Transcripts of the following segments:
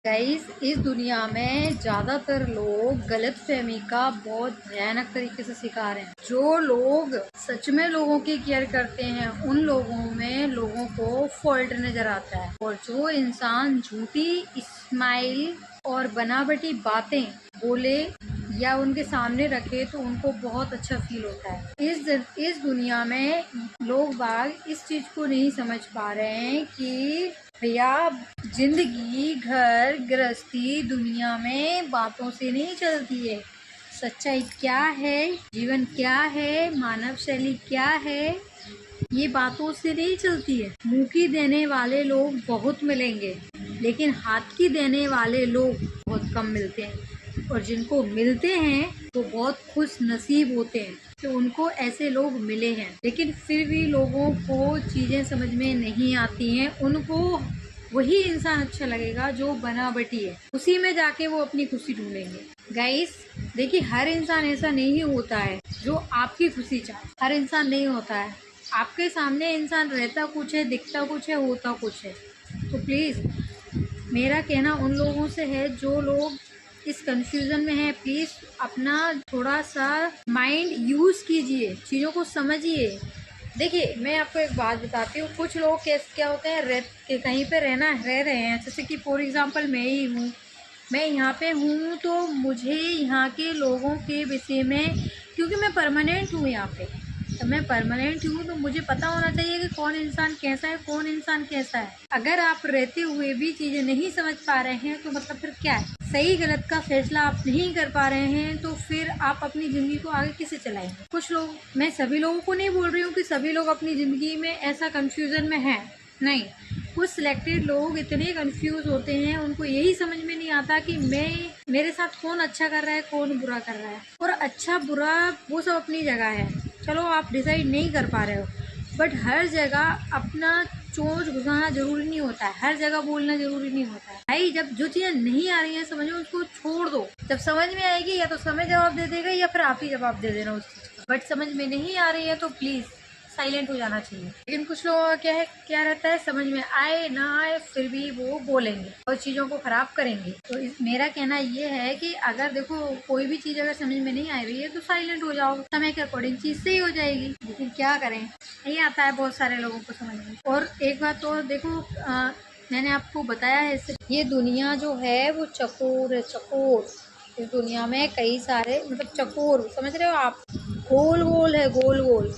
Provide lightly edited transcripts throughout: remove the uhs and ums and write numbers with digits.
Guys, इस दुनिया में ज्यादातर लोग गलतफहमी का बहुत भयानक तरीके से शिकार हैं। जो लोग सच में लोगों की केयर करते हैं उन लोगों में लोगों को फॉल्ट नजर आता है, और जो इंसान झूठी स्माइल और बनावटी बातें बोले या उनके सामने रखे तो उनको बहुत अच्छा फील होता है। इस दुनिया में लोग बाग इस चीज को नहीं समझ पा रहे हैं कि भैया, जिंदगी घर गृहस्थी दुनिया में बातों से नहीं चलती है। सच्चाई क्या है, जीवन क्या है, मानव शैली क्या है, ये बातों से नहीं चलती है। मुंह की देने वाले लोग बहुत मिलेंगे, लेकिन हाथ की देने वाले लोग बहुत कम मिलते हैं, और जिनको मिलते हैं वो बहुत खुश नसीब होते हैं कि उनको ऐसे लोग मिले हैं। लेकिन फिर भी लोगों को चीजें समझ में नहीं आती हैं। उनको वही इंसान अच्छा लगेगा जो बनावटी है, उसी में जाके वो अपनी खुशी ढूंढेंगे। गाइस, देखिए, हर इंसान ऐसा नहीं होता है जो आपकी खुशी चाहे। हर इंसान नहीं होता है। आपके सामने इंसान रहता कुछ है, दिखता कुछ है, होता कुछ है। तो प्लीज मेरा कहना उन लोगों से है जो लोग इस कंफ्यूजन में है, प्लीज अपना थोड़ा सा माइंड यूज कीजिए, चीजों को समझिए। देखिए, मैं आपको एक बात बताती हूँ। कुछ लोग क्या होते हैं, कहीं पे रह रहे हैं, जैसे कि फॉर एग्जांपल मैं ही हूँ। मैं यहाँ पे हूँ तो मुझे यहाँ के लोगों के विषय में, क्योंकि मैं परमानेंट हूँ यहाँ पे, तो मैं परमानेंट हूँ तो मुझे पता होना चाहिए कि कौन इंसान कैसा है, कौन इंसान कैसा है। अगर आप रहते हुए भी चीजें नहीं समझ पा रहे हैं तो मतलब फिर क्या है? सही गलत का फैसला आप नहीं कर पा रहे हैं तो फिर आप अपनी जिंदगी को आगे कैसे चलाएंगे? कुछ लोग, मैं सभी लोगों को नहीं बोल रही हूँ कि सभी लोग अपनी जिंदगी में ऐसा कंफ्यूजन में हैं, नहीं। कुछ सिलेक्टेड लोग इतने कंफ्यूज होते हैं, उनको यही समझ में नहीं आता कि मेरे साथ कौन अच्छा कर रहा है, कौन बुरा कर रहा है। और अच्छा बुरा वो सब अपनी जगह है, चलो आप डिसाइड नहीं कर पा रहे हो, बट हर जगह अपना चोंच घुसाना जरूरी नहीं होता है, हर जगह बोलना जरूरी नहीं होता है। भाई, जब जो चीजें नहीं आ रही हैं समझ में, उसको छोड़ दो। जब समझ में आएगी या तो समय जवाब दे देगा या फिर आप ही जवाब दे देना उस चीज का। बट समझ में नहीं आ रही है तो प्लीज साइलेंट हो जाना चाहिए। लेकिन कुछ लोगों का क्या रहता है, समझ में आए ना आए फिर भी वो बोलेंगे और चीजों को खराब करेंगे। तो मेरा कहना ये है कि अगर देखो, कोई भी चीज अगर समझ में नहीं आ रही है तो साइलेंट हो जाओ, समय के अकॉर्डिंग चीज सही हो जाएगी। लेकिन क्या करें, नहीं आता है बहुत सारे लोगों को समझ में। और एक बात तो देखो, मैंने आपको बताया है, ये दुनिया जो है वो चकोर है, चकोर। इस दुनिया में कई सारे, मतलब चकोर, समझ रहे हो आप, गोल गोल है, गोल गोल।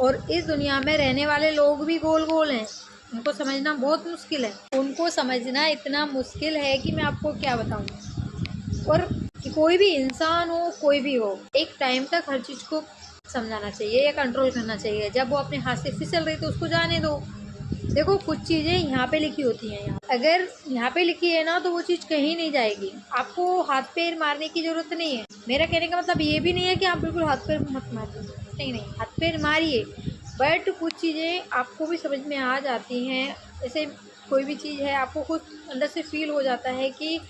और इस दुनिया में रहने वाले लोग भी गोल गोल हैं। उनको समझना बहुत मुश्किल है, उनको समझना इतना मुश्किल है कि मैं आपको क्या बताऊं। और कोई भी इंसान हो, कोई भी हो, एक टाइम तक हर चीज को समझाना चाहिए या कंट्रोल करना चाहिए। जब वो अपने हाथ से फिसल रही तो उसको जाने दो। देखो, कुछ चीजें यहाँ पे लिखी होती हैं, यहाँ अगर यहाँ पे लिखी है ना तो वो चीज कहीं नहीं जाएगी। आपको हाथ पैर मारने की जरूरत नहीं है। मेरा कहने का मतलब ये भी नहीं है कि आप बिल्कुल हाथ पैर मत मारिए, नहीं नहीं, हाथ पैर मारिए, बट कुछ चीजें आपको भी समझ में आ जाती हैं। जैसे कोई भी चीज है, आपको खुद अंदर से फील हो जाता है कि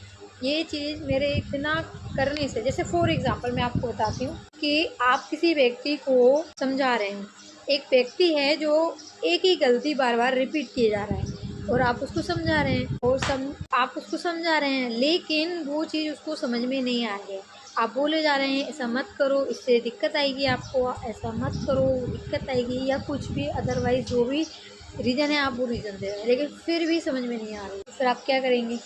ये चीज मेरे इतना करने से, जैसे फॉर एग्जाम्पल मैं आपको बताती हूँ कि आप किसी व्यक्ति को समझा रहे हैं। एक व्यक्ति है जो एक ही गलती बार बार रिपीट किए जा रहा है, और आप उसको समझा रहे हैं, और आप उसको समझा रहे हैं, लेकिन वो चीज़ उसको समझ में नहीं आ रही है। आप बोले जा रहे हैं ऐसा मत करो, इससे दिक्कत आएगी आपको, ऐसा मत करो दिक्कत आएगी, या कुछ भी अदरवाइज जो भी रीज़न है आप वो रीज़न दे रहे हैं, लेकिन फिर भी समझ में नहीं आ रही। तो फिर आप क्या करेंगे?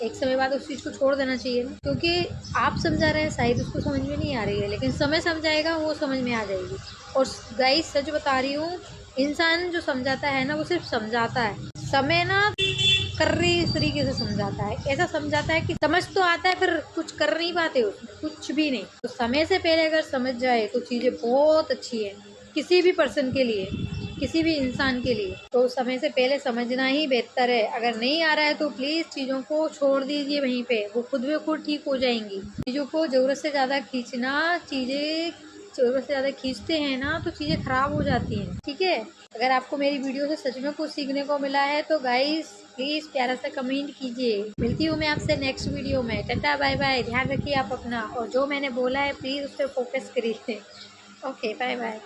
एक समय बाद उस चीज़ को छोड़ देना चाहिए ना, क्योंकि आप समझा रहे हैं, शायद उसको समझ में नहीं आ रही है, लेकिन समय समझाएगा, वो समझ में आ जाएगी। और गाइस, सच बता रही हूँ, इंसान जो समझाता है ना वो सिर्फ समझाता है, समय ना कर्री इस तरीके से समझाता है, ऐसा समझाता है कि समझ तो आता है पर कुछ कर नहीं पाते उसमें, कुछ भी नहीं। तो समय से पहले अगर समझ जाए तो चीजें बहुत अच्छी है, किसी भी पर्सन के लिए, किसी भी इंसान के लिए। तो समय से पहले समझना ही बेहतर है। अगर नहीं आ रहा है तो प्लीज चीजों को छोड़ दीजिए वहीं पे, वो खुद ब खुद ठीक हो जाएंगी। चीजों को जरूरत से ज्यादा खींचना, चीजें जरूरत से ज्यादा खींचते हैं ना तो चीजें खराब हो जाती हैं, ठीक है। अगर आपको मेरी वीडियो से सच में कुछ सीखने को मिला है तो गाइस प्लीज प्यारा सा कमेंट कीजिए। मिलती हूँ मैं आपसे नेक्स्ट वीडियो में। टाटा बाय बाय, ध्यान रखिए आप अपना, और जो मैंने बोला है प्लीज उस पर फोकस करिए। Okay, bye bye.